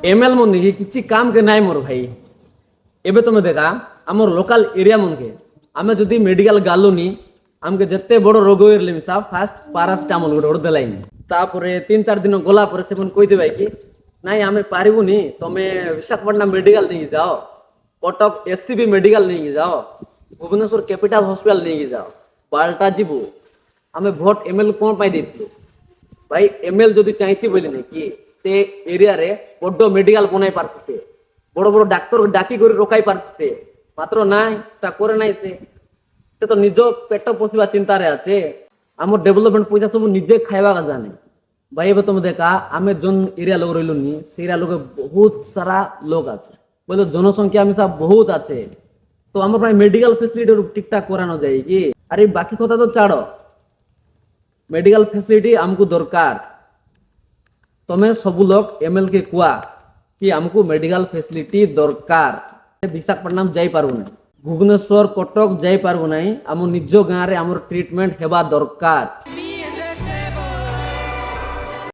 ML मन के किसी काम के नाई मोर भाई। एबे तुम देखा आमर लोकल एरिया मन के आमे जदि मेडिकल गालुनी आमके जत्ते बड़ रोग होइरले मिसा फास्ट पारासिटामोल गोटे गोटे देलाइन तापरे 3-4 दिन गला पर से मन कहि देबाय कि नाई आमे पारिबुनी तमे विशाखापट्टनम मेडिकल नहीं जाओ, कटक एससीबी मेडिकल नहीं जाओ, भुवनेश्वर कैपिटल हॉस्पिटल नहीं जाओ, बाल्टा जीवु आमे भोट एमएल कोन पाई देथिलु भाई। एमएल जदि चाइसी बोली नहीं कि से एरिया रे बड़ मेडिकल बनाई पारছে से बड़ बड़ डाक्टर डाकी করে রোকাই পারছে মাত্র নাই তা করে নাই সে তো নিজ পেট পোষিবা চিন্তারে আছে। আমার ডেভেলপমেন্ট পয়সা সব নিজে খাইবা জানে ভাই। এবার তুমি দেখা আমি जोन एरिया लोग রইলুনি সেই एरिया लोग बहुत सारा लोग আছে বলে জনসংখ্যা আমি সব বহুত আছে তো আমার প্রায় মেডিকেল ফ্যাসিলিটি ঠিকঠাক করানো যায় কি। আরে বাকি কথা তো ছাড়ো, मेडिकल फैसिलिटी आमको दरकार। तमें सब लोग एमएल के कुआ कि आमको मेडिकल फैसिलिटी दरकार। विशाखापट्टनम जाई पारबो ना, भुवनेश्वर कटक जाई पारबो ना, आम निज गाँव रे आमर ट्रीटमेंट हेबा दरकार।